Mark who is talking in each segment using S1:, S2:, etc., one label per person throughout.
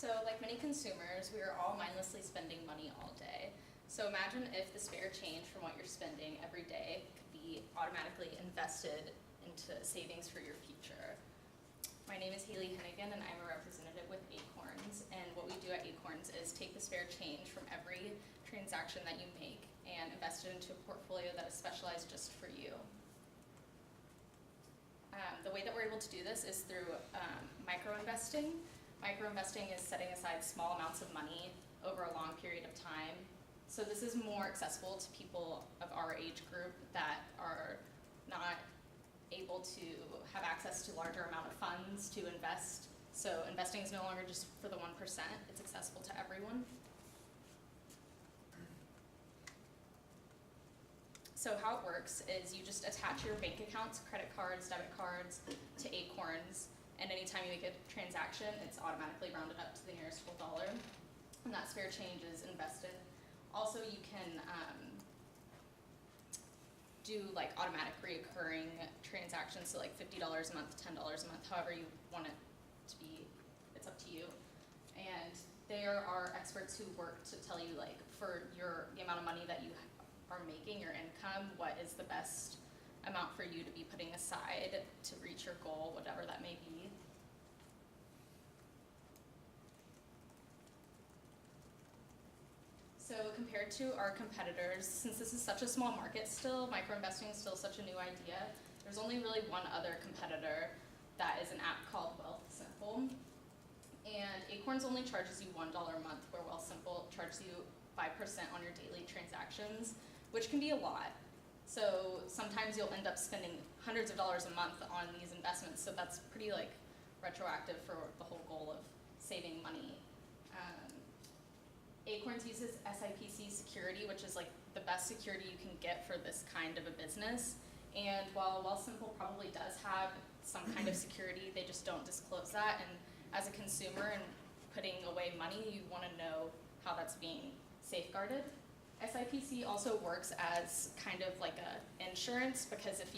S1: So like many consumers, we are all mindlessly spending money all day. So imagine if the spare change from what you're spending every day could be automatically invested into savings for your future. My name is Haley Hennigan and I'm a representative with Acorns, and what we do at Acorns is take the spare change from every transaction that you make and invest it into a portfolio that is specialized just for you. The way that we're able to do this is through micro-investing. Micro-investing is setting aside small amounts of money over a long period of time. So this is more accessible to people of our age group that are not able to have access to larger amount of funds to invest. So investing is no longer just for the 1%, it's accessible to everyone. So how it works is you just attach your bank accounts, credit cards, debit cards to Acorns, and anytime you make a transaction, it's automatically rounded up to the nearest full dollar, and that spare change is invested. Also, you can do like automatic reoccurring transactions, so like $50 a month, $10 a month, however you want it to be, it's up to you. And there are experts who work to tell you, like, for the amount of money that you are making, your income, what is the best amount for you to be putting aside to reach your goal, whatever that may be. So compared to our competitors, since this is such a small market still, micro-investing is still such a new idea, there's only really one other competitor that is an app called Wealthsimple. And Acorns only charges you $1 a month, where Wealthsimple charges you 5% on your daily transactions, which can be a lot. So sometimes you'll end up spending hundreds of dollars a month on these investments, so that's pretty like retroactive for the whole goal of saving money. Acorns uses SIPC security, which is like the best security you can get for this kind of a business. And while Wealthsimple probably does have some kind of security, they just don't disclose that. And as a consumer and putting away money, you want to know how that's being safeguarded. SIPC also works as kind of like a insurance, because if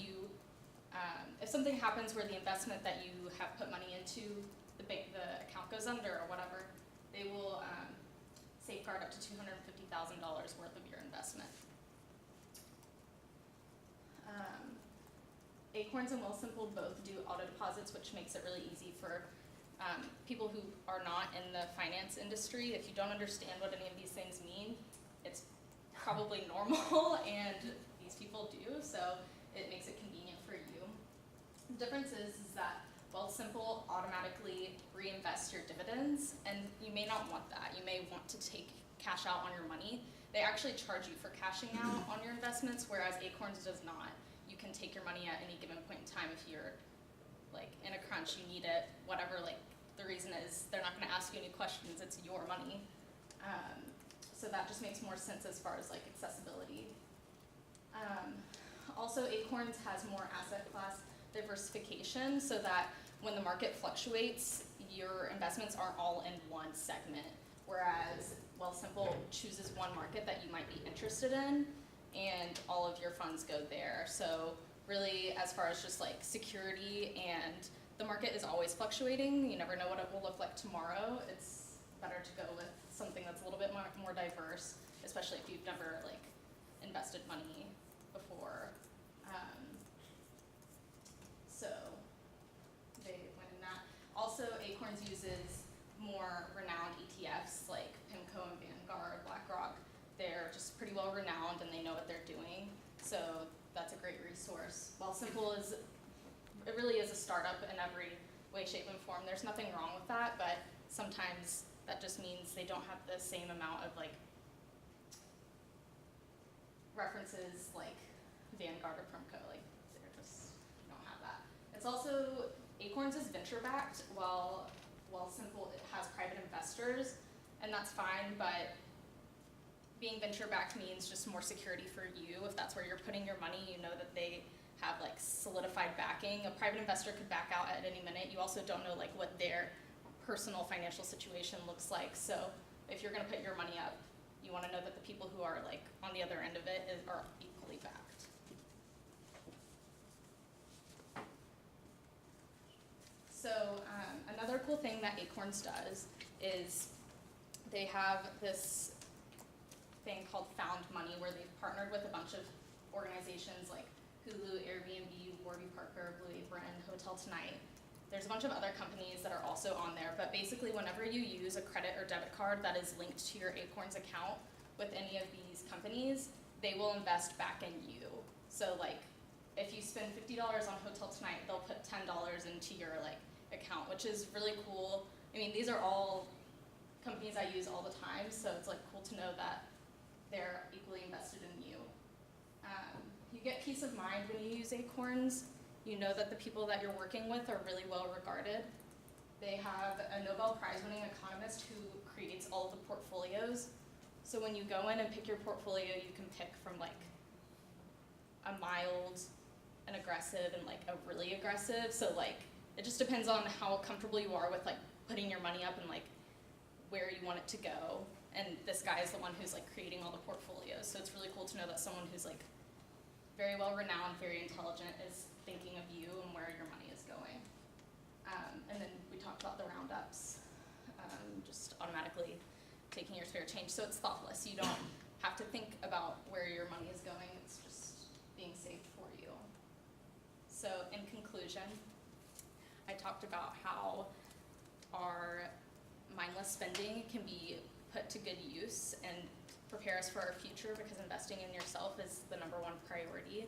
S1: something happens where the investment that you have put money into, the account goes under or whatever, they will safeguard up to $250,000 worth of your investment. Acorns and Wealthsimple both do auto deposits, which makes it really easy for people who are not in the finance industry. If you don't understand what any of these things mean, it's probably normal, and these people do, so it makes it convenient for you. The difference is that Wealthsimple automatically reinvests your dividends, and you may not want that. You may want to cash out on your money. They actually charge you for cashing out on your investments, whereas Acorns does not. You can take your money at any given point in time if you're like in a crunch, you need it, whatever like the reason is. They're not going to ask you any questions, it's your money. So that just makes more sense as far as like accessibility. Also, Acorns has more asset class diversification, so that when the market fluctuates, your investments aren't all in one segment, whereas Wealthsimple chooses one market that you might be interested in, and all of your funds go there. So really, as far as just like security, and the market is always fluctuating, you never know what it will look like tomorrow, it's better to go with something that's a little bit more diverse, especially if you've never like invested money before. So they went in that. Also, Acorns uses more renowned ETFs like PIMCO and Vanguard, BlackRock. They're just pretty well renowned and they know what they're doing. So that's a great resource. Wealthsimple it really is a startup in every way, shape, and form. There's nothing wrong with that, but sometimes that just means they don't have the same amount of like references like Vanguard or PIMCO. Like they're just don't have that. It's also, Acorns is venture-backed, while Wealthsimple has private investors, and that's fine, but being venture-backed means just more security for you. If that's where you're putting your money, you know that they have like solidified backing. A private investor could back out at any minute. You also don't know like what their personal financial situation looks like. So if you're going to put your money up, you want to know that the people who are like on the other end of it are equally backed. So another cool thing that Acorns does is they have this thing called Found Money, where they've partnered with a bunch of organizations like Hulu, Airbnb, Warby Parker, Blue Apron, Hotel Tonight. There's a bunch of other companies that are also on there, but basically whenever you use a credit or debit card that is linked to your Acorns account with any of these companies, they will invest back in you. So like, if you spend $50 on Hotel Tonight, they'll put $10 into your like account, which is really cool. I mean, these are all companies I use all the time, so it's like cool to know that they're equally invested in you. You get peace of mind when you use Acorns. You know that the people that you're working with are really well regarded. They have a Nobel Prize winning economist who creates all of the portfolios. So when you go in and pick your portfolio, you can pick from like a mild, an aggressive, and like a really aggressive. So like, it just depends on how comfortable you are with like putting your money up and like where you want it to go. And this guy is the one who's like creating all the portfolios. So it's really cool to know that someone who's like very well renowned, very intelligent is thinking of you and where your money is going. And then we talked about the roundups, just automatically taking your spare change. So it's thoughtless. You don't have to think about where your money is going. It's just being saved for you. So in conclusion, I talked about how our mindless spending can be put to good use and prepare us for our future, because investing in yourself is the #1 priority.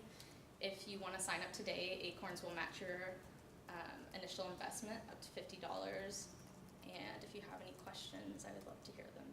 S1: If you want to sign up today, Acorns will match your initial investment up to $50. And if you have any questions, I would love to hear them.